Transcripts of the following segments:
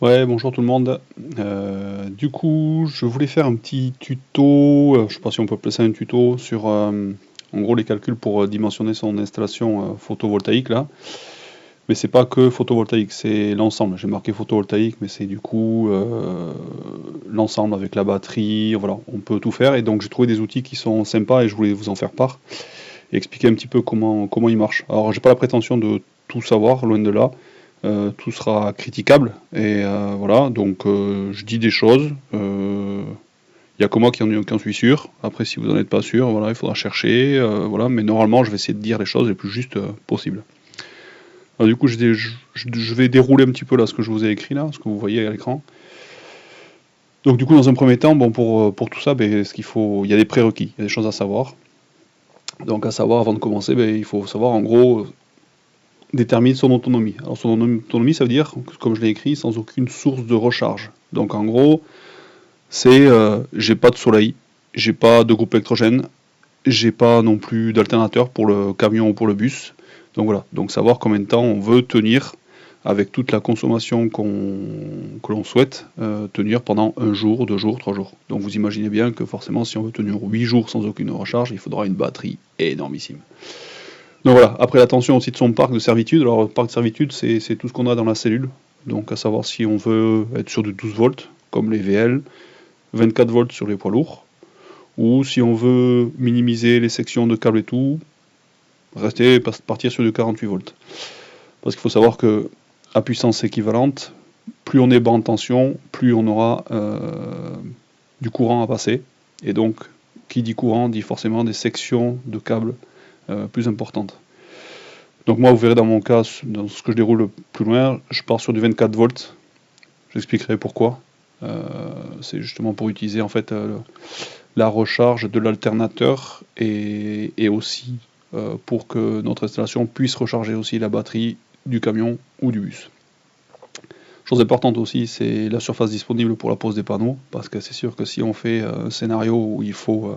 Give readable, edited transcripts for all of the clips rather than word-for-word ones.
Ouais, bonjour tout le monde. Du coup, je voulais faire un petit tuto, je sais pas si on peut appeler ça un tuto, sur en gros les calculs pour dimensionner son installation photovoltaïque là. Mais c'est pas que photovoltaïque, c'est l'ensemble. J'ai marqué photovoltaïque, mais c'est du coup l'ensemble avec la batterie, voilà, on peut tout faire. Et donc j'ai trouvé des outils qui sont sympas et je voulais vous en faire part et expliquer un petit peu comment ils marchent. Alors j'ai pas la prétention de tout savoir, loin de là. Tout sera critiquable et voilà, donc je dis des choses, il n'y a que moi qui en suis sûr. Après, si vous n'en êtes pas sûr, voilà, il faudra chercher, voilà, mais normalement je vais essayer de dire les choses les plus justes possibles. Alors, du coup je vais dérouler un petit peu là ce que je vous ai écrit là, ce que vous voyez à l'écran. Donc du coup dans un premier temps, bon pour tout ça, ben, ce qu'il faut, il y a des prérequis, il y a des choses à savoir. Donc à savoir avant de commencer, ben, il faut savoir en gros détermine son autonomie. Alors son autonomie, ça veut dire, comme je l'ai écrit, sans aucune source de recharge. Donc en gros, c'est j'ai pas de soleil, j'ai pas de groupe électrogène, j'ai pas non plus d'alternateur pour le camion ou pour le bus. Donc voilà, donc savoir combien de temps on veut tenir avec toute la consommation que l'on souhaite tenir pendant un jour, 2 jours, 3 jours. Donc vous imaginez bien que forcément si on veut tenir 8 jours sans aucune recharge, il faudra une batterie énormissime. Donc voilà, après l'attention aussi de son parc de servitude. Alors, le parc de servitude, c'est tout ce qu'on a dans la cellule. Donc, à savoir si on veut être sur du 12 volts, comme les VL, 24 volts sur les poids lourds, ou si on veut minimiser les sections de câbles et tout, partir sur du 48 volts. Parce qu'il faut savoir que, à puissance équivalente, plus on est bas en tension, plus on aura du courant à passer. Et donc, qui dit courant dit forcément des sections de câbles plus importantes. Donc moi, vous verrez dans mon cas, dans ce que je déroule plus loin, je pars sur du 24 volts. J'expliquerai pourquoi. C'est justement pour utiliser en fait la recharge de l'alternateur et aussi pour que notre installation puisse recharger aussi la batterie du camion ou du bus. Chose importante aussi, c'est la surface disponible pour la pose des panneaux, parce que c'est sûr que si on fait un scénario où il faut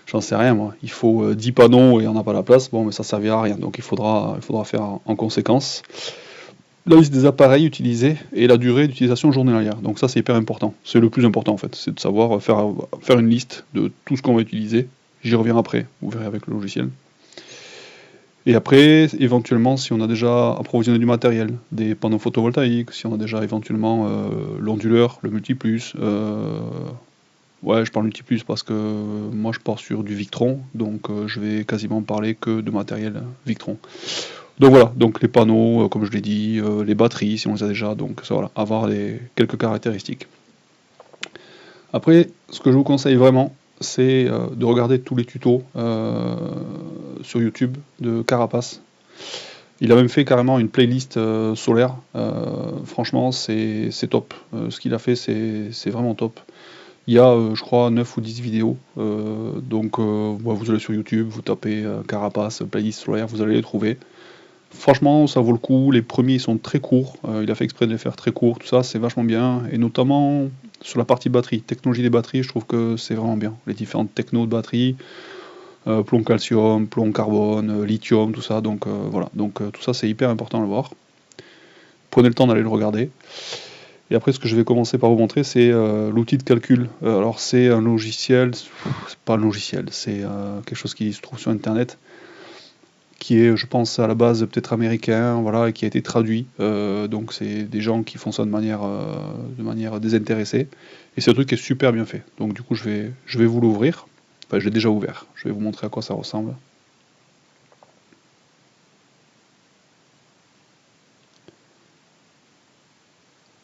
j'en sais rien moi, il faut 10 panneaux et on n'a pas la place, bon mais ça servira à rien, donc il faudra faire en conséquence. La liste des appareils utilisés et la durée d'utilisation journalière. Donc ça c'est hyper important, c'est le plus important en fait, c'est de savoir faire une liste de tout ce qu'on va utiliser. J'y reviens après, vous verrez avec le logiciel. Et après, éventuellement, si on a déjà approvisionné du matériel, des panneaux photovoltaïques, si on a déjà éventuellement l'onduleur, le multiplus, ouais, je parle multiplus parce que moi je pars sur du Victron, donc je vais quasiment parler que de matériel Victron. Donc voilà, donc les panneaux, comme je l'ai dit, les batteries si on les a déjà, donc ça, voilà, avoir quelques caractéristiques. Après, ce que je vous conseille vraiment, c'est de regarder tous les tutos sur YouTube de Carapace. Il a même fait carrément une playlist solaire. Franchement, c'est top. Ce qu'il a fait, c'est vraiment top. Il y a, je crois, 9 ou 10 vidéos. Donc, vous allez sur YouTube, vous tapez Carapace, playlist solaire, vous allez les trouver. Franchement, ça vaut le coup. Les premiers sont très courts. Il a fait exprès de les faire très courts. Tout ça, c'est vachement bien. Et notamment sur la partie batterie, technologie des batteries, je trouve que c'est vraiment bien. Les différentes technos de batterie, plomb calcium, plomb carbone, lithium, tout ça. Donc voilà. Donc tout ça, c'est hyper important à le voir. Prenez le temps d'aller le regarder. Et après, ce que je vais commencer par vous montrer, c'est l'outil de calcul. Alors, c'est un logiciel, c'est pas un logiciel, c'est quelque chose qui se trouve sur Internet, qui est, je pense, à la base peut-être américain, voilà, et qui a été traduit. Donc, c'est des gens qui font ça de manière désintéressée. Et c'est un truc qui est super bien fait. Donc, du coup, je vais vous l'ouvrir. Enfin, je l'ai déjà ouvert. Je vais vous montrer à quoi ça ressemble.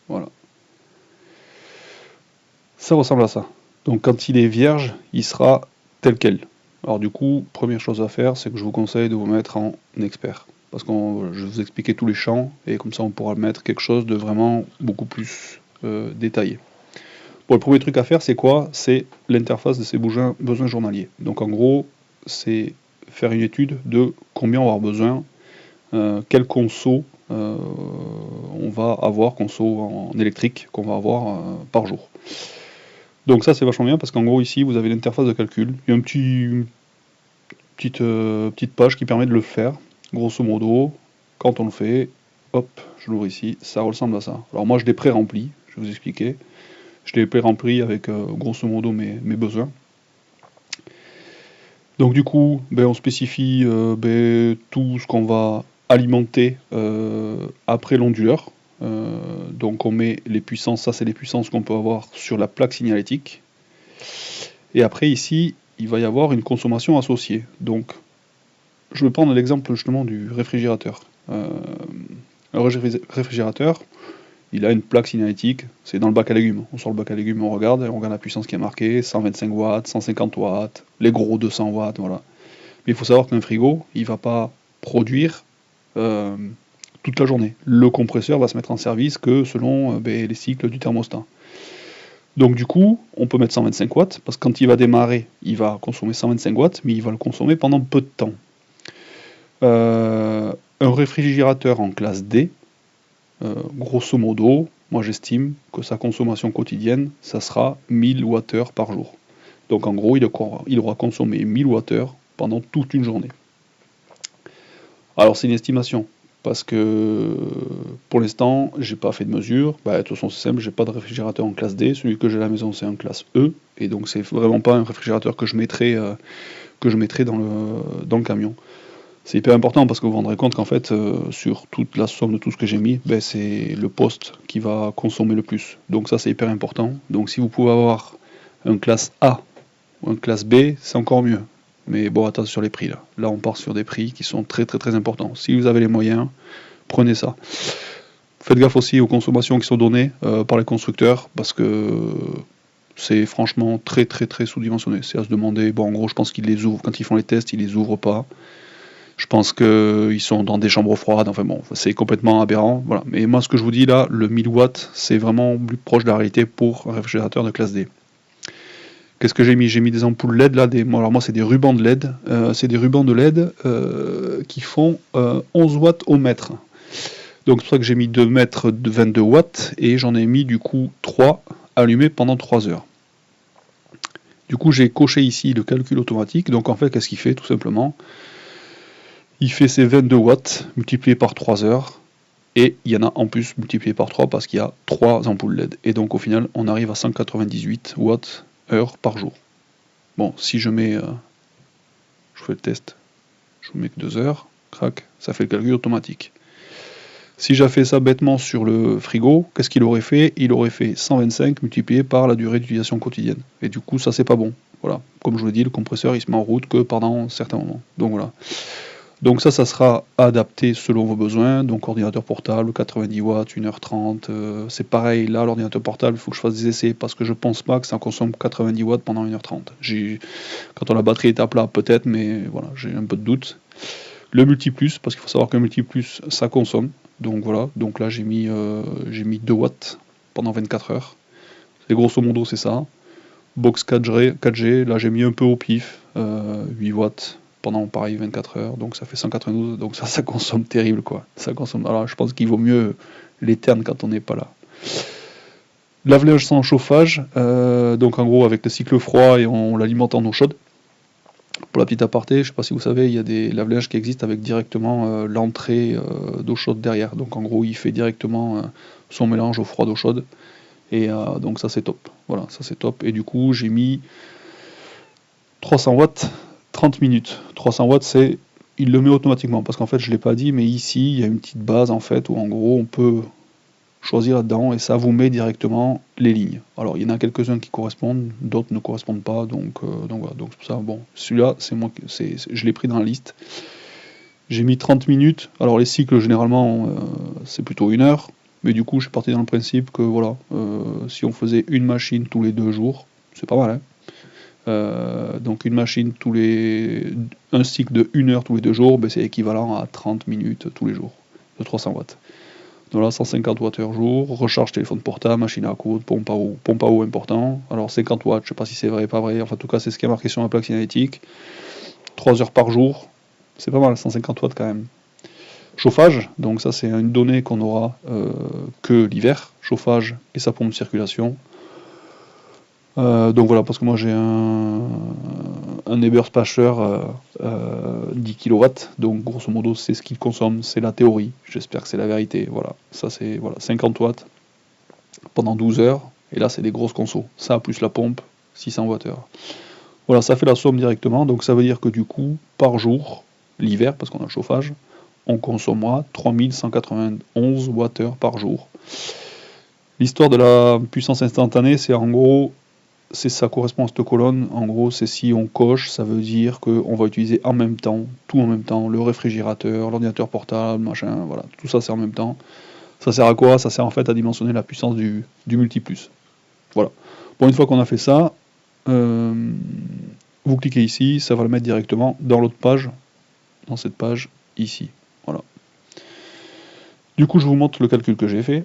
Voilà. Ça ressemble à ça. Donc quand il est vierge, il sera tel quel. Alors du coup, première chose à faire, c'est que je vous conseille de vous mettre en expert. Parce que je vais vous expliquer tous les champs, et comme ça on pourra mettre quelque chose de vraiment beaucoup plus détaillé. Bon, le premier truc à faire, c'est quoi? C'est l'interface de ces besoins journaliers. Donc en gros, c'est faire une étude de combien on va avoir besoin, quel conso on va avoir, conso en électrique qu'on va avoir par jour. Donc ça c'est vachement bien parce qu'en gros ici vous avez l'interface de calcul. Il y a une petite page qui permet de le faire. Grosso modo, quand on le fait, hop, je l'ouvre ici, ça ressemble à ça. Alors moi je l'ai pré-rempli, je vais vous expliquer. Je l'ai pré-rempli avec grosso modo mes besoins. Donc du coup, on spécifie tout ce qu'on va alimenter après l'onduleur. Donc on met les puissances, ça c'est les puissances qu'on peut avoir sur la plaque signalétique. Et après ici, il va y avoir une consommation associée. Donc je vais prendre l'exemple justement du réfrigérateur. Un réfrigérateur, il a une plaque signalétique, c'est dans le bac à légumes. On sort le bac à légumes, on regarde la puissance qui est marquée, 125 watts, 150 watts, les gros 200 watts, voilà. Mais il faut savoir qu'un frigo, il ne va pas produire toute la journée. Le compresseur va se mettre en service que selon les cycles du thermostat. Donc du coup, on peut mettre 125 watts, parce que quand il va démarrer, il va consommer 125 watts, mais il va le consommer pendant peu de temps. Un réfrigérateur en classe D, grosso modo, moi j'estime que sa consommation quotidienne, ça sera 1000 Wh par jour. Donc en gros, il aura consommé 1000 Wh pendant toute une journée. Alors c'est une estimation, parce que pour l'instant, j'ai pas fait de mesure. De toute façon, c'est simple, j'ai pas de réfrigérateur en classe D. Celui que j'ai à la maison, c'est un classe E, et donc c'est vraiment pas un réfrigérateur que je mettrai dans le camion. C'est hyper important parce que vous vous rendrez compte qu'en fait, sur toute la somme de tout ce que j'ai mis, c'est le poste qui va consommer le plus. Donc ça, c'est hyper important. Donc si vous pouvez avoir un classe A ou un classe B, c'est encore mieux. Mais bon, attention sur les prix là. Là, on part sur des prix qui sont très très très importants. Si vous avez les moyens, prenez ça. Faites gaffe aussi aux consommations qui sont données par les constructeurs parce que c'est franchement très très très sous-dimensionné. C'est à se demander. Bon, en gros, je pense qu'ils les ouvrent quand ils font les tests, ils les ouvrent pas. Je pense qu'ils sont dans des chambres froides, enfin bon, c'est complètement aberrant, voilà. Mais moi, ce que je vous dis là, le 1000 watts, c'est vraiment plus proche de la réalité pour un réfrigérateur de classe D. Qu'est-ce que j'ai mis? J'ai mis des ampoules LED là, alors moi c'est des rubans de LED, c'est des rubans de LED qui font 11 watts au mètre. Donc c'est pour ça que j'ai mis 2 mètres de 22 watts et j'en ai mis du coup 3 allumés pendant 3 heures. Du coup j'ai coché ici le calcul automatique, donc en fait qu'est-ce qu'il fait tout simplement? Il fait ses 22 watts multipliés par 3 heures, et il y en a en plus multiplié par 3 parce qu'il y a 3 ampoules LED. Et donc au final, on arrive à 198 watts heure par jour. Bon, si je mets, je fais le test, je mets que 2 heures, crac, ça fait le calcul automatique. Si j'ai fait ça bêtement sur le frigo, qu'est-ce qu'il aurait fait? Il aurait fait 125 multiplié par la durée d'utilisation quotidienne. Et du coup, ça c'est pas bon. Voilà, comme je vous l'ai dit, le compresseur il se met en route que pendant certains moments. Donc voilà. Donc ça sera adapté selon vos besoins, donc ordinateur portable, 90 watts, 1h30, c'est pareil, là l'ordinateur portable, il faut que je fasse des essais, parce que je pense pas que ça consomme 90 watts pendant 1h30. Quand la batterie est à plat, peut-être, mais voilà, j'ai un peu de doute. Le multiplus, parce qu'il faut savoir qu'un multiplus, ça consomme, donc voilà, donc là j'ai mis 2 watts pendant 24 heures, et grosso modo c'est ça. Box 4G, là j'ai mis un peu au pif, 8 watts, pendant pareil 24 heures, donc ça fait 192, donc ça consomme terrible quoi. Ça consomme. Alors je pense qu'il vaut mieux l'éterne quand on n'est pas là. Lave-linge sans chauffage, donc en gros avec le cycle froid et on l'alimente en eau chaude. Pour la petite aparté, je ne sais pas si vous savez, il y a des lave-linges qui existent avec directement l'entrée d'eau chaude derrière. Donc en gros il fait directement son mélange au froid d'eau chaude. Et donc ça c'est top. Voilà, ça c'est top. Et du coup j'ai mis 300 watts 30 minutes. 300 watts, c'est il le met automatiquement parce qu'en fait je l'ai pas dit, mais ici il y a une petite base en fait où en gros on peut choisir là-dedans et ça vous met directement les lignes. Alors il y en a quelques-uns qui correspondent, d'autres ne correspondent pas, donc voilà. Donc ça, bon, celui-là je l'ai pris dans la liste. J'ai mis 30 minutes. Alors les cycles généralement c'est plutôt 1 heure, mais du coup je suis parti dans le principe que voilà, si on faisait une machine tous les 2 jours, c'est pas mal, hein. Donc une machine un cycle de 1 heure tous les 2 jours, c'est équivalent à 30 minutes tous les jours de 300 watts. Donc là 150 watts heure jour, recharge téléphone portable, machine à coudre, pompe à eau important. Alors 50 watts, je sais pas si c'est vrai, pas vrai, enfin en tout cas c'est ce qui est marqué sur la plaque signalétique. 3 heures par jour, c'est pas mal, 150 watts quand même. Chauffage, donc ça c'est une donnée qu'on aura que l'hiver, chauffage et sa pompe de circulation. Donc voilà, parce que moi j'ai un Eberspacher 10 kW, donc grosso modo c'est ce qu'il consomme, c'est la théorie, j'espère que c'est la vérité, voilà. Ça c'est voilà, 50 watts pendant 12 heures, et là c'est des grosses consos, ça plus la pompe, 600 Wh. Voilà, ça fait la somme directement, donc ça veut dire que du coup, par jour, l'hiver, parce qu'on a le chauffage, on consommera 3191 Wh par jour. L'histoire de la puissance instantanée, c'est en gros, ça correspond à cette colonne, en gros, c'est si on coche, ça veut dire qu'on va utiliser en même temps, tout en même temps, le réfrigérateur, l'ordinateur portable, machin, voilà, tout ça c'est en même temps. Ça sert à quoi? Ça sert en fait à dimensionner la puissance du multiplus. Voilà. Bon, une fois qu'on a fait ça, vous cliquez ici, ça va le mettre directement dans l'autre page, dans cette page ici. Voilà. Du coup, je vous montre le calcul que j'ai fait.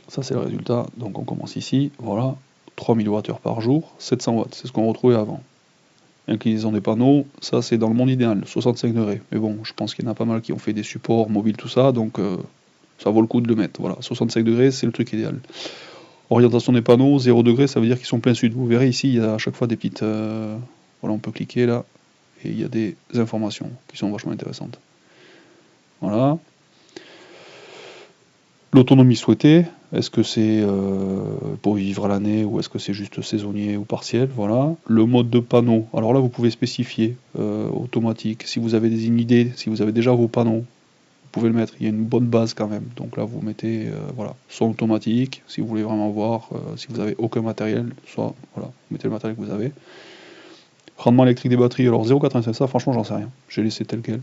Ça, c'est le résultat. Donc, on commence ici. Voilà. 3000 Wh par jour, 700 watts. C'est ce qu'on retrouvait avant. Inclinaison des panneaux, ça, c'est dans le monde idéal, 65 degrés. Mais bon, je pense qu'il y en a pas mal qui ont fait des supports mobiles, tout ça. Donc, ça vaut le coup de le mettre. Voilà. 65 degrés, c'est le truc idéal. Orientation des panneaux, 0 degré, ça veut dire qu'ils sont plein sud. Vous verrez ici, il y a à chaque fois des petites... voilà, on peut cliquer là, et il y a des informations qui sont vachement intéressantes. Voilà. L'autonomie souhaitée, est-ce que c'est pour vivre à l'année ou est-ce que c'est juste saisonnier ou partiel? Voilà. Le mode de panneau, alors là vous pouvez spécifier automatique. Si vous avez des idées, si vous avez déjà vos panneaux, vous pouvez le mettre. Il y a une bonne base quand même. Donc là vous mettez voilà, son automatique, si vous voulez vraiment voir, si vous n'avez aucun matériel, soit voilà, vous mettez le matériel que vous avez. Rendement électrique des batteries, alors 0,85, ça franchement j'en sais rien. J'ai laissé tel quel.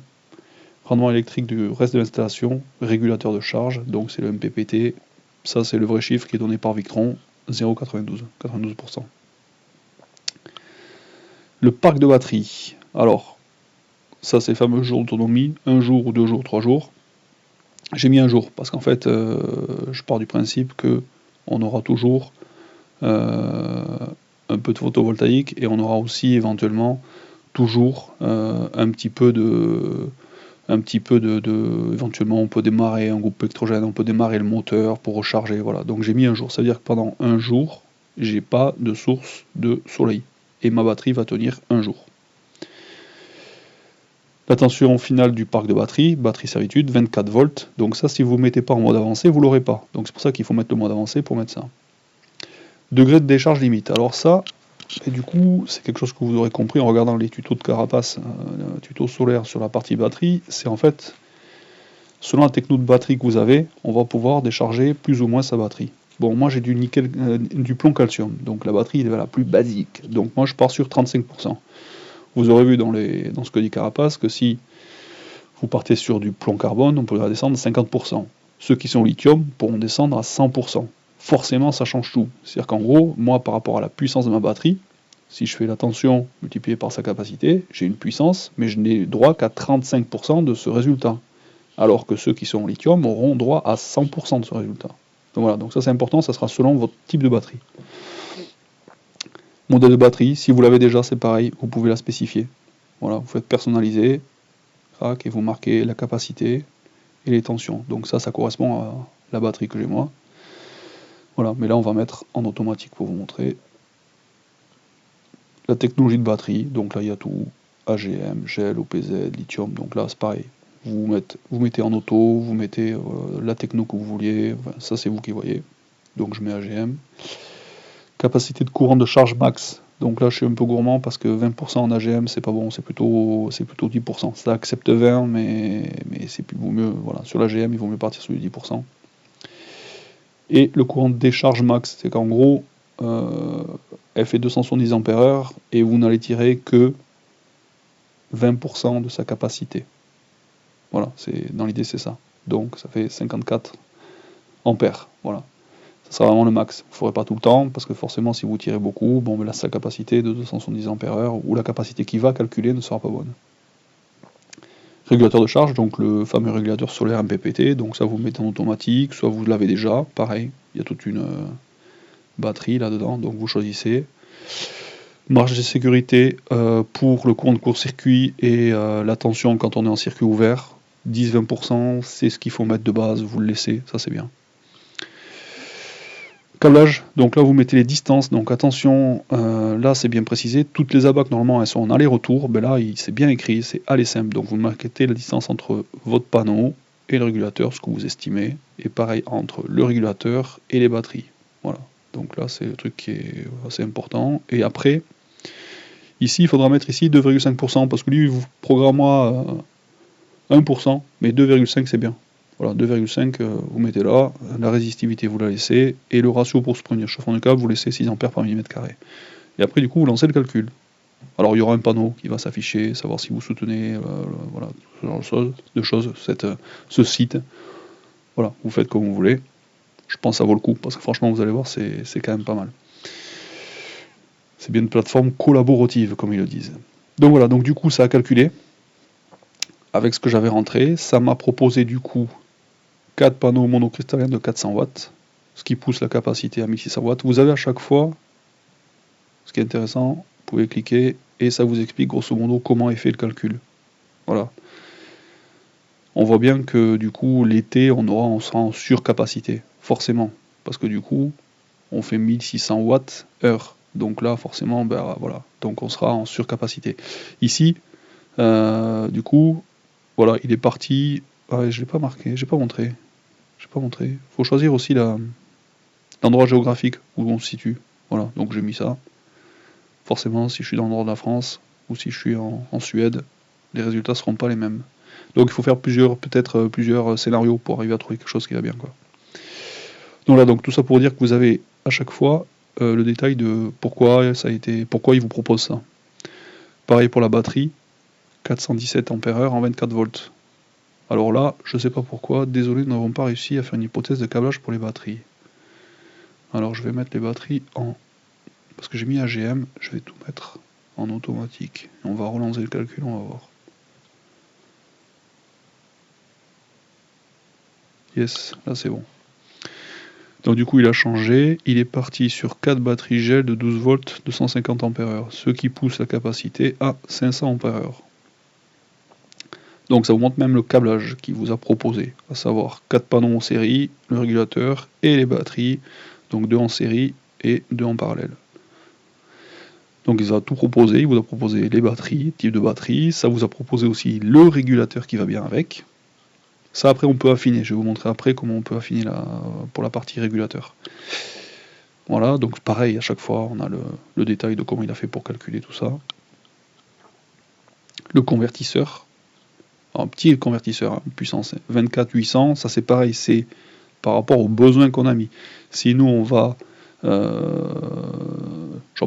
Rendement électrique du reste de l'installation, régulateur de charge, donc c'est le MPPT, ça c'est le vrai chiffre qui est donné par Victron, 0,92, 92%. Le parc de batterie, alors, ça c'est le fameux jour d'autonomie, 1 jour ou 2 jours, 3 jours. J'ai mis 1 jour, parce qu'en fait, je pars du principe que on aura toujours un peu de photovoltaïque, et on aura aussi éventuellement toujours un petit peu de éventuellement on peut démarrer un groupe électrogène, on peut démarrer le moteur pour recharger, voilà. Donc j'ai mis 1 jour, ça veut dire que pendant 1 jour, j'ai pas de source de soleil, et ma batterie va tenir 1 jour. La tension finale du parc de batterie servitude, 24 volts, donc ça si vous ne mettez pas en mode avancé, vous l'aurez pas. Donc c'est pour ça qu'il faut mettre le mode avancé pour mettre ça. Degré de décharge limite, alors ça, et du coup, c'est quelque chose que vous aurez compris en regardant les tutos de Carapace, tutos solaires sur la partie batterie, c'est en fait, selon la techno de batterie que vous avez, on va pouvoir décharger plus ou moins sa batterie. Bon, moi j'ai du nickel, du plomb calcium, donc la batterie est la plus basique. Donc moi je pars sur 35%. Vous aurez vu dans ce que dit Carapace que si vous partez sur du plomb carbone, on pourra descendre à 50%. Ceux qui sont au lithium pourront descendre à 100%. Forcément, ça change tout. C'est-à-dire qu'en gros, moi par rapport à la puissance de ma batterie, si je fais la tension multipliée par sa capacité, j'ai une puissance, mais je n'ai droit qu'à 35% de ce résultat. Alors que ceux qui sont en lithium auront droit à 100% de ce résultat. Donc voilà, donc ça c'est important, ça sera selon votre type de batterie. Modèle de batterie, si vous l'avez déjà, c'est pareil, vous pouvez la spécifier. Voilà, vous faites personnaliser, et vous marquez la capacité et les tensions. Donc ça correspond à la batterie que j'ai moi. Voilà, mais là on va mettre en automatique pour vous montrer. La technologie de batterie, donc là il y a tout, AGM, GEL, OPZ, lithium, donc là c'est pareil. Vous mettez en auto, vous mettez la techno que vous vouliez, enfin, ça c'est vous qui voyez. Donc je mets AGM. Capacité de courant de charge max, donc là je suis un peu gourmand parce que 20% en AGM c'est pas bon, c'est plutôt 10%. Ça accepte 20 mais c'est plus mieux, voilà, sur l'AGM il vaut mieux partir sur les 10%. Et le courant de décharge max, c'est qu'en gros elle fait 270 ampères et vous n'allez tirer que 20% de sa capacité. Voilà, dans l'idée c'est ça. Donc ça fait 54 ampères, voilà. Ça sera vraiment le max. Vous ne ferez pas tout le temps, parce que forcément si vous tirez beaucoup, bon, mais là sa capacité de 270 ampères ou la capacité qui va calculer ne sera pas bonne. Régulateur de charge, donc le fameux régulateur solaire MPPT, donc ça vous mettez en automatique, soit vous l'avez déjà, pareil, il y a toute une batterie là-dedans, donc vous choisissez. Marge de sécurité pour le courant de court-circuit et la tension quand on est en circuit ouvert, 10-20%, c'est ce qu'il faut mettre de base, vous le laissez, ça c'est bien. Câblage, donc là vous mettez les distances, donc attention, là c'est bien précisé, toutes les abacs normalement elles sont en aller-retour, ben là c'est bien écrit, c'est aller simple, donc vous marquez la distance entre votre panneau et le régulateur, ce que vous estimez, et pareil entre le régulateur et les batteries, voilà, donc là c'est le truc qui est assez important, et après, ici il faudra mettre ici 2,5%, parce que lui vous programmera 1%, mais 2,5 c'est bien. Voilà, 2,5 vous mettez là, la résistivité vous la laissez, et le ratio pour ce premier chauffant de câble, vous laissez 6 ampères par millimètre carré. Et après du coup vous lancez le calcul. Alors il y aura un panneau qui va s'afficher, savoir si vous soutenez, voilà, ce genre de choses, ce site. Voilà, vous faites comme vous voulez. Je pense que ça vaut le coup, parce que franchement vous allez voir, c'est quand même pas mal. C'est bien une plateforme collaborative, comme ils le disent. Donc voilà, donc du coup ça a calculé, avec ce que j'avais rentré, ça m'a proposé du coup 4 panneaux monocristallins de 400 watts, ce qui pousse la capacité à 1600 watts. Vous avez à chaque fois, ce qui est intéressant, vous pouvez cliquer et ça vous explique grosso modo comment est fait le calcul. Voilà. On voit bien que du coup l'été on sera en surcapacité, forcément, parce que du coup on fait 1600 watts heure. Donc là forcément, ben voilà, donc on sera en surcapacité. Ici, du coup, voilà, il est parti. Ah, je l'ai pas marqué, j'ai pas montré. Il faut choisir aussi l'endroit géographique où on se situe. Voilà, donc j'ai mis ça. Forcément, si je suis dans le nord de la France ou si je suis en Suède, les résultats seront pas les mêmes. Donc il faut faire peut-être plusieurs scénarios pour arriver à trouver quelque chose qui va bien, quoi. Donc là, donc tout ça pour dire que vous avez à chaque fois le détail de pourquoi il vous propose ça. Pareil pour la batterie, 417 ampères-heure en 24 volts. Alors là, je sais pas pourquoi, désolé, nous n'avons pas réussi à faire une hypothèse de câblage pour les batteries. Alors je vais mettre les batteries en... Parce que j'ai mis AGM, je vais tout mettre en automatique. Et on va relancer le calcul, on va voir. Yes, là c'est bon. Donc du coup il a changé, il est parti sur 4 batteries gel de 12 volts de 150 ampères-heure, ce qui pousse la capacité à 500 ampères-heure. Donc ça vous montre même le câblage qu'il vous a proposé, à savoir 4 panneaux en série, le régulateur et les batteries, donc 2 en série et 2 en parallèle. Donc il vous a tout proposé, il vous a proposé les batteries, type de batterie, ça vous a proposé aussi le régulateur qui va bien avec. Ça après on peut affiner, je vais vous montrer après comment on peut affiner pour la partie régulateur. Voilà, donc pareil, à chaque fois on a le détail de comment il a fait pour calculer tout ça. Le convertisseur, un petit convertisseur, hein, puissance 24-800, ça c'est pareil, c'est par rapport aux besoins qu'on a mis. Si nous on va, j'en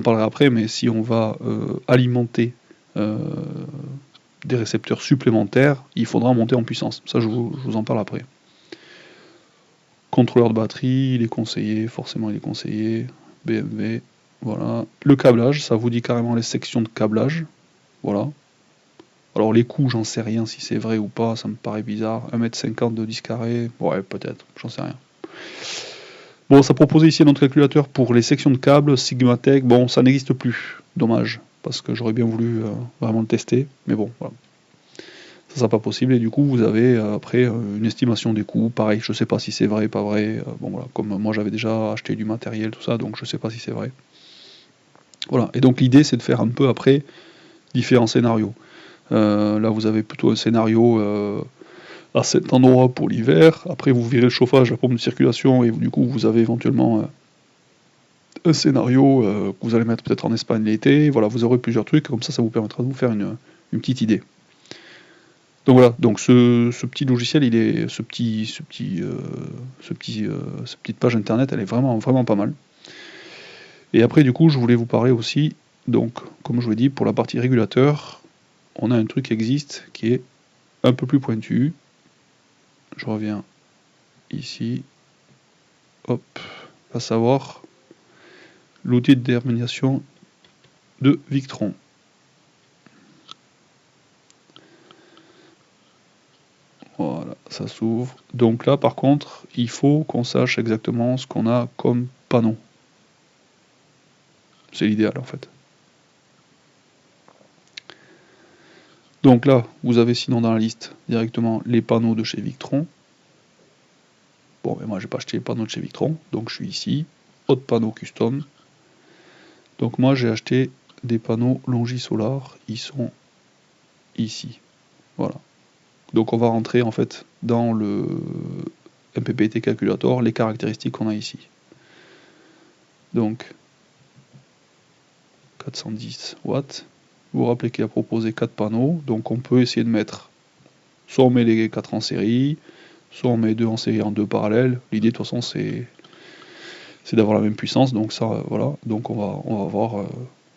parlerai après, mais si on va alimenter des récepteurs supplémentaires, il faudra monter en puissance. Ça je vous en parle après. Contrôleur de batterie, il est conseillé, forcément il est conseillé, BMW, voilà. Le câblage, ça vous dit carrément les sections de câblage, voilà. Alors les coûts, j'en sais rien si c'est vrai ou pas, ça me paraît bizarre. 1,50 m de 10 carrés, ouais peut-être, j'en sais rien. Bon, ça proposait ici un autre calculateur pour les sections de câbles, Sigmatech, bon ça n'existe plus, dommage, parce que j'aurais bien voulu vraiment le tester, mais bon, voilà. Ça sera pas possible, et du coup vous avez après une estimation des coûts, pareil, je sais pas si c'est vrai, pas vrai, bon voilà, comme moi j'avais déjà acheté du matériel, tout ça, donc je sais pas si c'est vrai. Voilà, et donc l'idée c'est de faire un peu après différents scénarios. Là vous avez plutôt un scénario à cet endroit pour l'hiver, après vous virez le chauffage, la pompe de circulation, et du coup vous avez éventuellement un scénario que vous allez mettre peut-être en Espagne l'été, voilà, vous aurez plusieurs trucs, comme ça vous permettra de vous faire une petite idée. Donc voilà, donc ce petit logiciel, cette petite page internet, elle est vraiment, vraiment pas mal. Et après, du coup, je voulais vous parler aussi, donc, comme je vous l'ai dit, pour la partie régulateur, on a un truc qui existe qui est un peu plus pointu. Je reviens ici. Hop, à savoir l'outil de détermination de Victron. Voilà, ça s'ouvre. Donc là, par contre, il faut qu'on sache exactement ce qu'on a comme panneau. C'est l'idéal, en fait. Donc là, vous avez sinon dans la liste directement les panneaux de chez Victron. Bon, mais moi j'ai pas acheté les panneaux de chez Victron, donc je suis ici. autre panneau custom. Donc moi j'ai acheté des panneaux Longisolar, ils sont ici. Voilà. Donc on va rentrer en fait dans le MPPT Calculator les caractéristiques qu'on a ici. Donc 410 watts. Vous vous rappelez qu'il a proposé 4 panneaux, donc on peut essayer de mettre, soit on met les 4 en série, soit on met 2 en série en 2 parallèles. L'idée de toute façon c'est d'avoir la même puissance, donc ça voilà, donc on va voir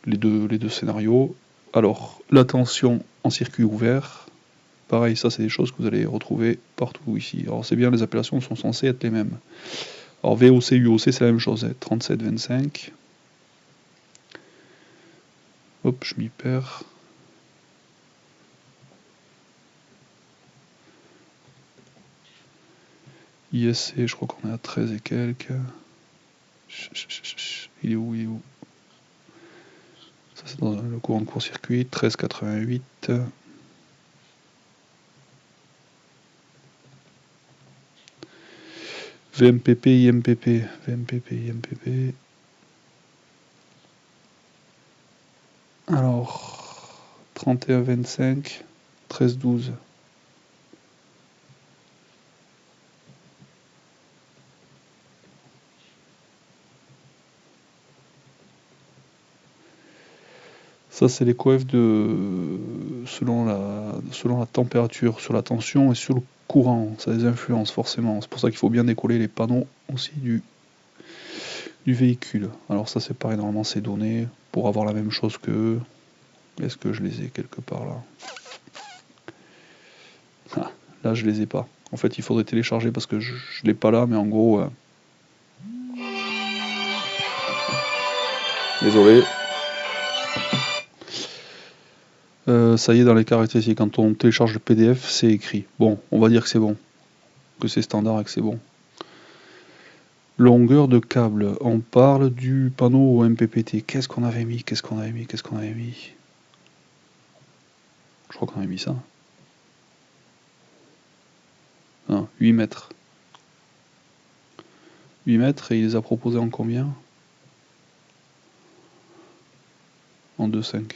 les deux scénarios. Alors la tension en circuit ouvert, pareil, ça c'est des choses que vous allez retrouver partout ici. Alors c'est bien, les appellations sont censées être les mêmes. Alors VOC, UOC c'est la même chose, 37-25. Hop, je m'y perds. ISC, je crois qu'on est à 13 et quelques. Il est où, il est où? Ça c'est dans le courant de court-circuit, 13,88. VMPP, IMPP, VMPP, IMPP. Alors, 31,25, 13,12. Ça, c'est les coefs selon la température, sur la tension et sur le courant. Ça les influence forcément. C'est pour ça qu'il faut bien décoller les panneaux aussi du véhicule. Alors ça, c'est pareil, normalement, c'est donné pour avoir la même chose que... Est-ce que je les ai quelque part là? Ah, là, je les ai pas. En fait, il faudrait télécharger parce que je l'ai pas là, mais en gros... Désolé. Ça y est, dans les caractéristiques, quand on télécharge le PDF, c'est écrit. Bon, on va dire que c'est bon. Que c'est standard et que c'est bon. Longueur de câble. On parle du panneau MPPT. Qu'est-ce qu'on avait mis? Qu'est-ce qu'on avait mis? Qu'est-ce qu'on avait mis? Je crois qu'on avait mis ça. Non, 8 mètres. 8 mètres et il les a proposés en combien? En 2,5.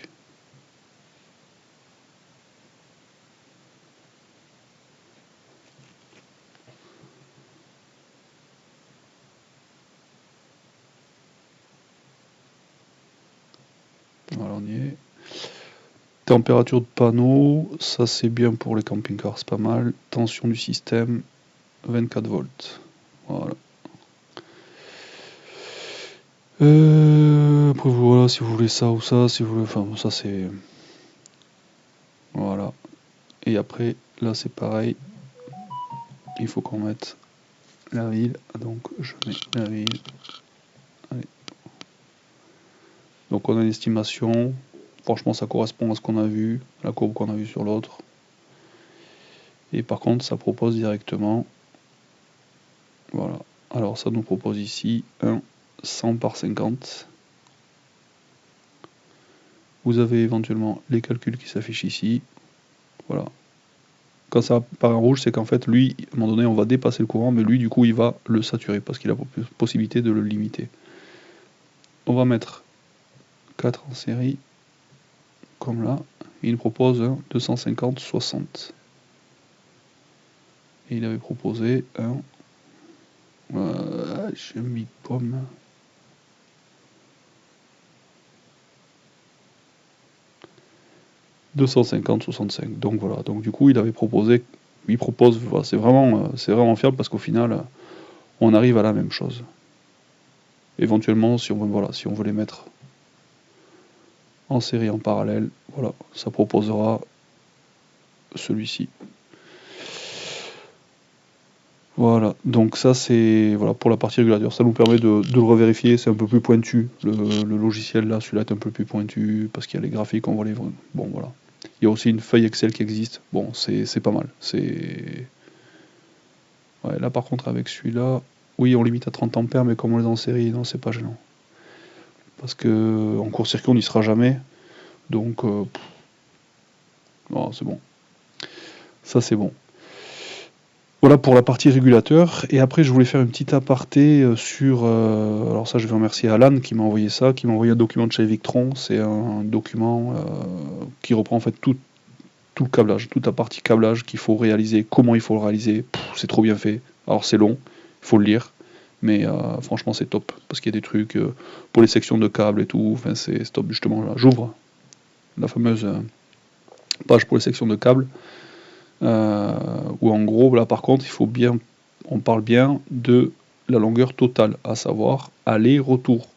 Voilà, on y est. Température de panneau, ça c'est bien pour les camping-cars, c'est pas mal. Tension du système, 24 volts. Voilà. Après voilà, si vous voulez ça ou ça, si vous voulez, enfin ça c'est... Voilà. Et après, là c'est pareil. Il faut qu'on mette la ville, donc je mets la ville. Allez. Donc on a une estimation. Franchement, ça correspond à ce qu'on a vu, la courbe qu'on a vue sur l'autre. Et par contre, ça propose directement. Voilà. Alors ça nous propose ici un 100 par 50. Vous avez éventuellement les calculs qui s'affichent ici. Voilà. Quand ça apparaît en rouge, c'est qu'en fait, lui, à un moment donné, on va dépasser le courant, mais lui, du coup, il va le saturer parce qu'il a la possibilité de le limiter. On va mettre 4 en série, comme là. Il propose un 250-60. Et il avait proposé un... j'ai mis pomme. 250-65. Donc voilà. Donc du coup, il avait proposé... Il propose... Voilà, c'est vraiment fiable parce qu'au final, on arrive à la même chose. Éventuellement, si on veut les mettre en série en parallèle, voilà, ça proposera celui-ci. Voilà, donc ça c'est voilà pour la partie régulateur, ça nous permet de le revérifier, c'est un peu plus pointu, le logiciel là, celui-là est un peu plus pointu, parce qu'il y a les graphiques, on voit les... Bon voilà. Il y a aussi une feuille Excel qui existe, bon c'est pas mal, c'est... Ouais, là par contre avec celui-là, oui on limite à 30 ampères, mais comme on est en série, non c'est pas gênant. Parce que en court-circuit on n'y sera jamais, donc... non c'est bon. Ça c'est bon. Voilà pour la partie régulateur. Et après, je voulais faire une petite aparté sur... alors ça, je vais remercier Alan qui m'a envoyé ça, qui m'a envoyé un document de chez Victron. C'est un document qui reprend en fait tout le câblage, toute la partie câblage qu'il faut réaliser, comment il faut le réaliser. C'est trop bien fait. Alors c'est long, il faut le lire. Mais franchement, c'est top. Parce qu'il y a des trucs pour les sections de câbles et tout. Enfin, c'est top, justement. Là, j'ouvre la fameuse page pour les sections de câbles. Où en gros, là par contre, on parle bien de la longueur totale, à savoir aller-retour.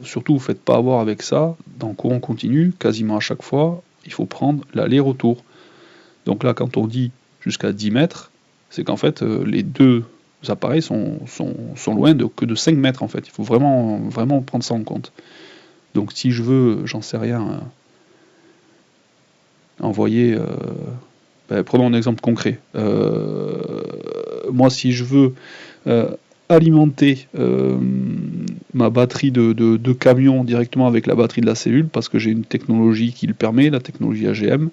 Surtout, vous ne faites pas avoir avec ça, dans le courant continu, quasiment à chaque fois, il faut prendre l'aller-retour. Donc là, quand on dit jusqu'à 10 mètres, c'est qu'en fait, les deux appareils sont loin que de 5 mètres en fait. Il faut vraiment, vraiment prendre ça en compte. Donc si je veux, j'en sais rien, envoyer... prenons un exemple concret. Moi, si je veux alimenter ma batterie de camion directement avec la batterie de la cellule, parce que j'ai une technologie qui le permet, la technologie AGM,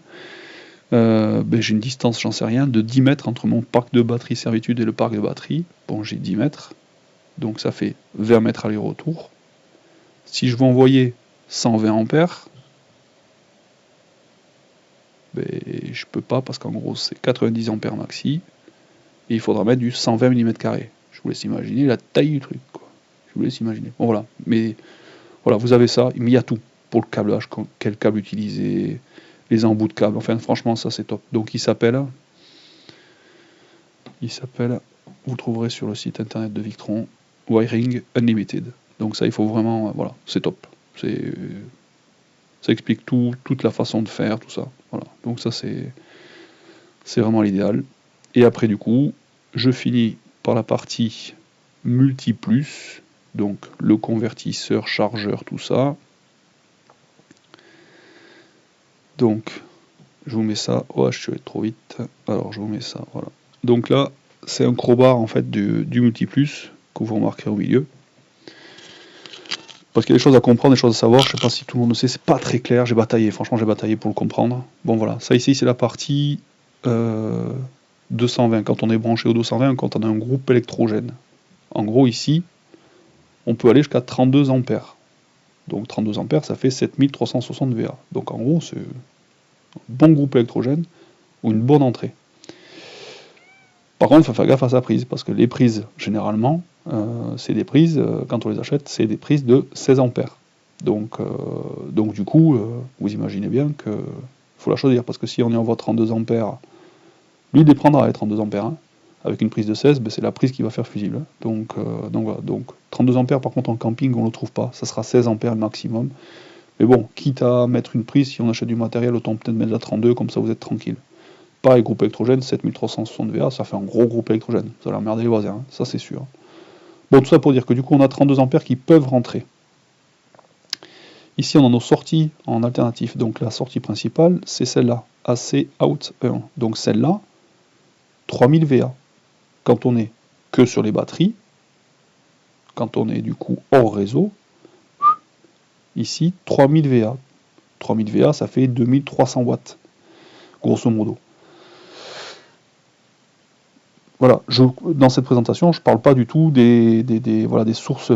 j'ai une distance, j'en sais rien, de 10 mètres entre mon parc de batterie servitude et le parc de batterie. Bon, j'ai 10 mètres, donc ça fait 20 mètres aller-retour. Si je veux envoyer 120 ampères, je peux pas parce qu'en gros c'est 90 ampères maxi et il faudra mettre du 120 mm². Je vous laisse imaginer la taille du truc, quoi. Je vous laisse imaginer. Bon voilà, mais voilà, vous avez ça, mais il y a tout pour le câblage, quel câble utiliser, les embouts de câble, enfin franchement ça c'est top. Donc il s'appelle, vous trouverez sur le site internet de Victron, Wiring Unlimited. Donc ça il faut vraiment, voilà, c'est top. Ça explique toute la façon de faire, tout ça. Voilà. Donc ça c'est vraiment l'idéal. Et après du coup, je finis par la partie multi-plus, donc le convertisseur, chargeur, tout ça. Donc je vous mets ça, oh je suis allé trop vite, alors je vous mets ça, voilà. Donc là, c'est un crowbar en fait du multi-plus, que vous remarquerez au milieu. Parce qu'il y a des choses à comprendre, des choses à savoir, je sais pas si tout le monde le sait, c'est pas très clair, j'ai bataillé, franchement j'ai bataillé pour le comprendre. Bon voilà, ça ici c'est la partie 220, quand on est branché au 220, quand on a un groupe électrogène. En gros ici, on peut aller jusqu'à 32 ampères. Donc 32 ampères, ça fait 7360 VA. Donc en gros, c'est un bon groupe électrogène ou une bonne entrée. Par contre, il faut faire gaffe à sa prise, parce que les prises, généralement, c'est des prises, quand on les achète, c'est des prises de 16 ampères. Donc du coup, vous imaginez bien qu'il faut la choisir, parce que si on y envoie 32 ampères, lui il les prendra les 32 ampères, hein. Avec une prise de 16, c'est la prise qui va faire fusible. Donc voilà, donc 32 ampères par contre en camping on ne le trouve pas, ça sera 16 ampères maximum. Mais bon, quitte à mettre une prise, si on achète du matériel, autant peut-être mettre la 32, comme ça vous êtes tranquille. Pareil, groupe électrogène, 7360 VA, ça fait un gros groupe électrogène. Ça va emmerder les voisins, hein, ça c'est sûr. Bon, tout ça pour dire que du coup on a 32 ampères qui peuvent rentrer. Ici on a nos sorties en alternatif, donc la sortie principale c'est celle-là, AC Out 1. Donc celle-là, 3000 VA. Quand on est que sur les batteries, quand on est du coup hors réseau, ici 3000 VA. 3000 VA ça fait 2300 watts, grosso modo. Voilà, dans cette présentation, je ne parle pas du tout des sources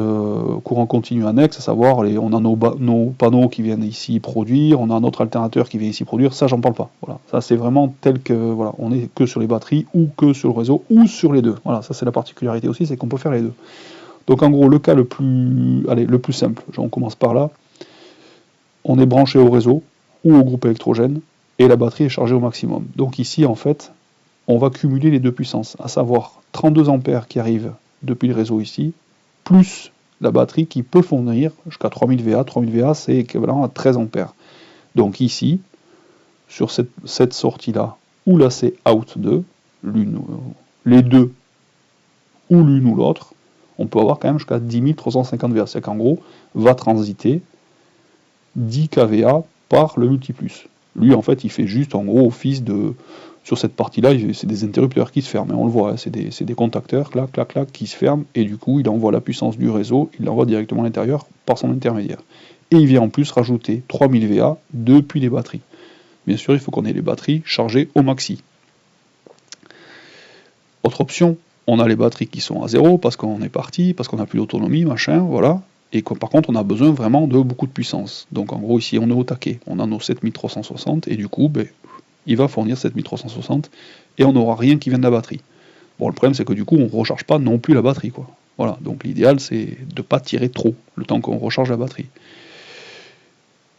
courant continu annexes, à savoir, on a nos panneaux qui viennent ici produire, on a un autre alternateur qui vient ici produire, ça j'en parle pas. Voilà, ça c'est vraiment tel que, voilà, on est que sur les batteries, ou que sur le réseau, ou sur les deux. Voilà, ça c'est la particularité aussi, c'est qu'on peut faire les deux. Donc en gros, le cas le plus simple, on commence par là, on est branché au réseau, ou au groupe électrogène, et la batterie est chargée au maximum. Donc ici, en fait, on va cumuler les deux puissances, à savoir 32 ampères qui arrivent depuis le réseau ici, plus la batterie qui peut fournir jusqu'à 3000 VA. 3000 VA, c'est équivalent à 13 ampères. Donc ici, sur cette sortie-là, ou là c'est out 2, les deux, ou l'une ou l'autre, on peut avoir quand même jusqu'à 10 350 VA. C'est qu'en gros, va transiter 10 kVA par le multiplus. Lui, en fait, il fait juste, en gros, office de... Sur cette partie-là, c'est des interrupteurs qui se ferment, on le voit, hein, c'est des contacteurs, clac, clac, clac, qui se ferment, et du coup, il envoie la puissance du réseau, il l'envoie directement à l'intérieur par son intermédiaire. Et il vient en plus rajouter 3000 VA depuis les batteries. Bien sûr, il faut qu'on ait les batteries chargées au maxi. Autre option, on a les batteries qui sont à zéro parce qu'on est parti, parce qu'on n'a plus d'autonomie, machin, voilà. Et que, par contre, on a besoin vraiment de beaucoup de puissance. Donc en gros, ici, on est au taquet. On a nos 7360 et du coup, ben, il va fournir 7360 et on n'aura rien qui vient de la batterie. Bon, le problème, c'est que du coup, on ne recharge pas non plus la batterie, quoi. Voilà, donc l'idéal, c'est de ne pas tirer trop le temps qu'on recharge la batterie.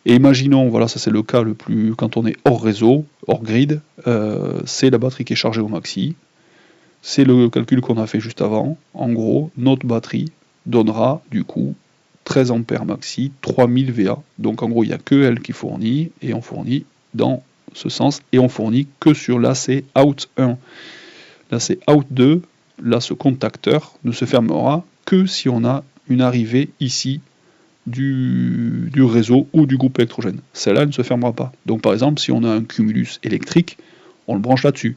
Et imaginons, voilà, ça c'est le cas le plus, quand on est hors réseau, hors grid, c'est la batterie qui est chargée au maxi, c'est le calcul qu'on a fait juste avant. En gros, notre batterie donnera du coup 13 ampères maxi, 3000 VA. Donc en gros, il n'y a que elle qui fournit, et on fournit dans ce sens, et on fournit que sur l'AC out 1. L'AC out 2, là ce contacteur ne se fermera que si on a une arrivée ici du réseau ou du groupe électrogène. Celle-là ne se fermera pas. Donc par exemple, si on a un cumulus électrique, on le branche là-dessus.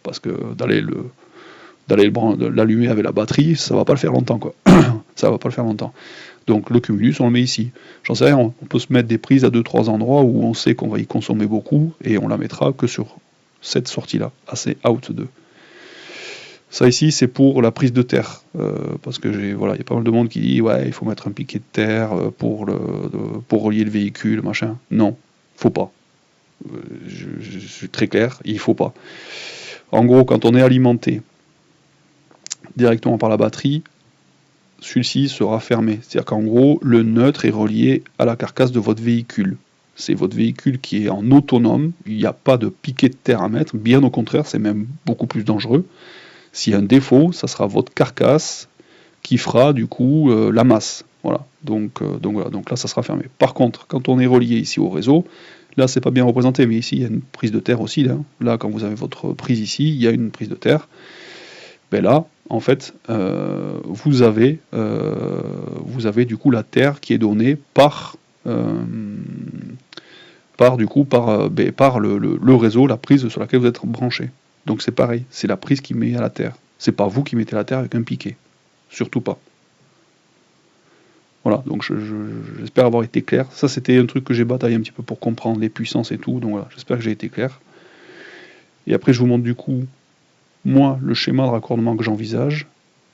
Parce que d'aller l'allumer avec la batterie, ça va pas le faire longtemps, quoi. Ça va pas le faire longtemps. Donc le cumulus, on le met ici. J'en sais rien, on peut se mettre des prises à 2-3 endroits où on sait qu'on va y consommer beaucoup, et on la mettra que sur cette sortie-là, AC out 2. Ça ici, c'est pour la prise de terre, parce que voilà, il y a pas mal de monde qui dit ouais, il faut mettre un piquet de terre pour relier le véhicule, machin. Non, faut pas. Je suis très clair, il faut pas. En gros, quand on est alimenté directement par la batterie, celui-ci sera fermé. C'est-à-dire qu'en gros, le neutre est relié à la carcasse de votre véhicule. C'est votre véhicule qui est en autonome, il n'y a pas de piquet de terre à mettre, bien au contraire, c'est même beaucoup plus dangereux. S'il y a un défaut, ça sera votre carcasse qui fera du coup la masse. Voilà. Donc voilà. Donc là, ça sera fermé. Par contre, quand on est relié ici au réseau, là, c'est pas bien représenté, mais ici, il y a une prise de terre aussi. Là, quand vous avez votre prise ici, il y a une prise de terre. Ben là, en fait, vous avez du coup la terre qui est donnée par le réseau, la prise sur laquelle vous êtes branché. Donc c'est pareil, c'est la prise qui met à la terre. C'est pas vous qui mettez la terre avec un piquet. Surtout pas. Voilà, donc j'espère avoir été clair. Ça, c'était un truc que j'ai bataillé un petit peu pour comprendre les puissances et tout. Donc voilà, j'espère que j'ai été clair. Et après, je vous montre du coup, moi, le schéma de raccordement que j'envisage.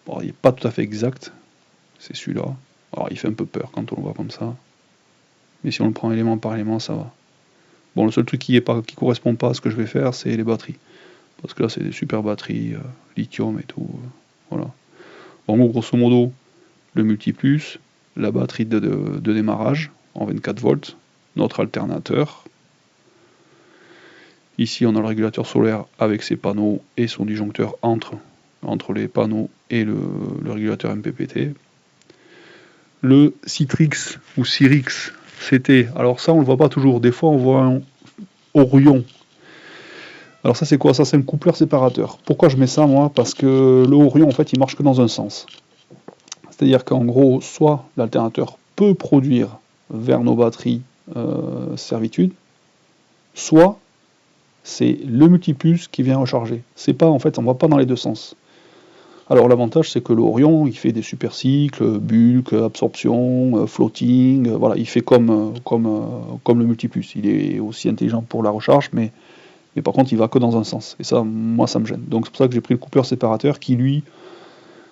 Bon, il n'est pas tout à fait exact. C'est celui-là. Alors, il fait un peu peur quand on le voit comme ça. Mais si on le prend élément par élément, ça va. Bon, le seul truc qui correspond pas à ce que je vais faire, c'est les batteries. Parce que là, c'est des super batteries, lithium et tout. Voilà. Bon, grosso modo, le multiplus, la batterie de démarrage en 24 volts, notre alternateur. Ici, on a le régulateur solaire avec ses panneaux et son disjoncteur entre les panneaux et le régulateur MPPT. Le Citrix ou Cyrix CT, alors ça, on le voit pas toujours. Des fois, on voit un Orion. Alors ça, c'est quoi? Ça, c'est un coupleur séparateur. Pourquoi je mets ça, moi? Parce que le Orion, en fait, il marche que dans un sens. C'est-à-dire qu'en gros, soit l'alternateur peut produire vers nos batteries servitude, soit c'est le multiplus qui vient recharger. C'est pas, en fait, on va pas dans les deux sens. Alors l'avantage, c'est que le Orion, il fait des super cycles, bulk, absorption, floating, voilà, il fait comme le multiplus. Il est aussi intelligent pour la recharge, mais par contre, il va que dans un sens. Et ça, moi, ça me gêne. Donc c'est pour ça que j'ai pris le coupleur séparateur qui, lui,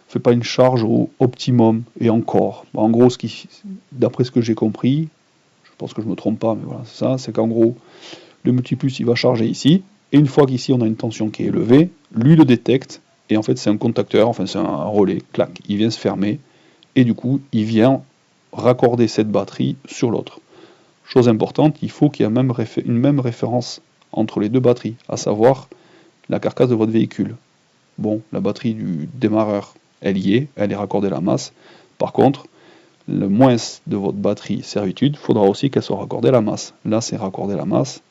fait pas une charge au optimum, et encore. En gros, d'après ce que j'ai compris, je pense que je me trompe pas, mais voilà, c'est ça, c'est qu'en gros, le multiplus, il va charger ici, et une fois qu'ici, on a une tension qui est élevée, lui le détecte, et en fait, c'est un contacteur, enfin, c'est un relais, clac, il vient se fermer, et du coup, il vient raccorder cette batterie sur l'autre. Chose importante, il faut qu'il y ait une même référence entre les deux batteries, à savoir la carcasse de votre véhicule. Bon, la batterie du démarreur, elle y est, elle est raccordée à la masse. Par contre, le moins de votre batterie servitude, il faudra aussi qu'elle soit raccordée à la masse. Là, c'est raccordé à la masse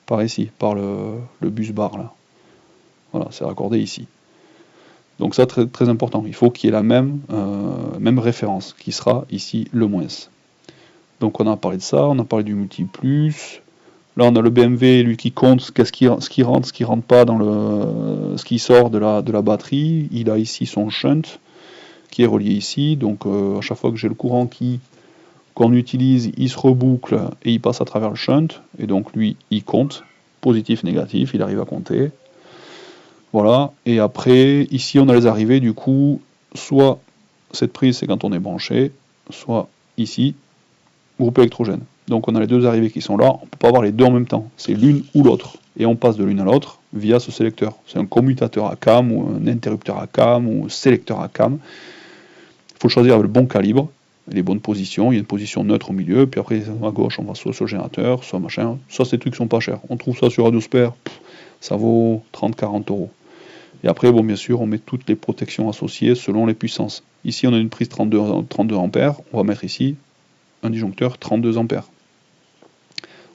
par ici, par le bus bar là. Voilà, c'est raccordé ici. Donc ça, très, très important. Il faut qu'il y ait la même référence, qui sera ici le moins. Donc on a parlé de ça, on a parlé du multiplus. Là, on a le BMW, lui, qui compte ce qui rentre, ce qui rentre pas dans ce qui sort de la batterie. Il a ici son shunt qui est relié ici. Donc, à chaque fois que j'ai le courant qu'on utilise, il se reboucle et il passe à travers le shunt. Et donc, lui, il compte, positif, négatif, il arrive à compter. Voilà, et après, ici on a les arrivées, du coup, soit cette prise c'est quand on est branché, soit ici, groupe électrogène. Donc on a les deux arrivées qui sont là, on ne peut pas avoir les deux en même temps, c'est l'une ou l'autre. Et on passe de l'une à l'autre via ce sélecteur. C'est un commutateur à cam, ou un interrupteur à cam, ou un sélecteur à cam. Il faut choisir le bon calibre, les bonnes positions, il y a une position neutre au milieu, puis après à gauche on va soit sur le générateur, soit machin. Ça ces trucs sont pas chers. On trouve ça sur Radiosphere, ça vaut 30-40 euros. Et après, bon, bien sûr, on met toutes les protections associées selon les puissances. Ici, on a une prise 32 ampères, on va mettre ici un disjoncteur 32 ampères.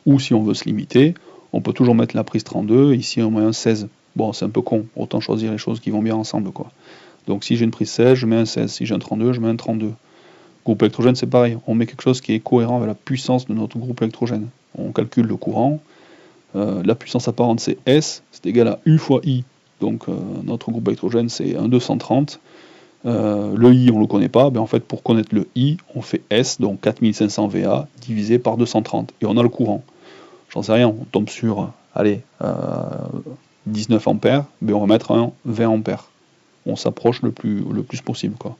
Ou si on veut se limiter, on peut toujours mettre la prise 32, ici on met un 16. Bon, c'est un peu con, autant choisir les choses qui vont bien ensemble, quoi. Donc si j'ai une prise 16, je mets un 16, si j'ai un 32, je mets un 32. Groupe électrogène, c'est pareil, on met quelque chose qui est cohérent avec la puissance de notre groupe électrogène. On calcule le courant, la puissance apparente c'est S, c'est égal à U fois I. Donc notre groupe électrogène c'est un 230. Le I on ne le connaît pas, ben en fait pour connaître le I, on fait S, donc 4500 VA, divisé par 230, et on a le courant. J'en sais rien, on tombe sur, allez, 19 ampères, ben on va mettre un 20 ampères. On s'approche le plus possible, quoi.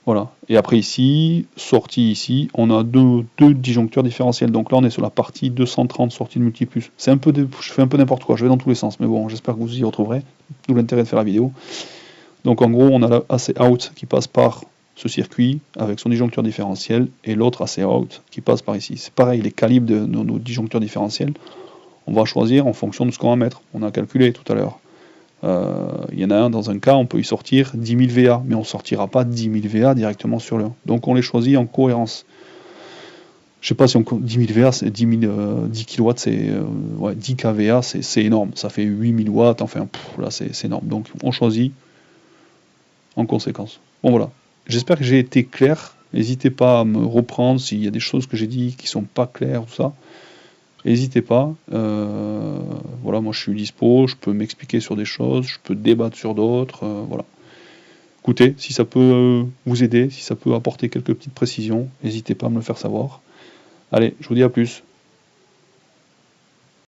Voilà. Et après ici, sortie ici, on a deux disjoncteurs différentiels. Donc là, on est sur la partie 230 sortie de multiplus. Je fais un peu n'importe quoi, je vais dans tous les sens, mais bon, j'espère que vous y retrouverez. D'où l'intérêt de faire la vidéo. Donc en gros, on a la AC out qui passe par ce circuit avec son disjoncteur différentiel et l'autre AC out qui passe par ici. C'est pareil, les calibres de nos disjoncteurs différentiels, on va choisir en fonction de ce qu'on va mettre. On a calculé tout à l'heure. Il y en a un, dans un cas, on peut y sortir 10 000 VA, mais on ne sortira pas 10 000 VA directement sur le 1. Donc on les choisit en cohérence. Je sais pas si on compte 10 000 VA, c'est 10 kW, c'est 10 kVA, c'est énorme. Ça fait 8 000 watts, enfin, là c'est énorme. Donc on choisit en conséquence. Bon voilà. J'espère que j'ai été clair. N'hésitez pas à me reprendre s'il y a des choses que j'ai dit qui sont pas claires, tout ça. N'hésitez pas. Voilà, moi je suis dispo, je peux m'expliquer sur des choses, je peux débattre sur d'autres. Voilà. Écoutez, si ça peut vous aider, si ça peut apporter quelques petites précisions, n'hésitez pas à me le faire savoir. Allez, je vous dis à plus.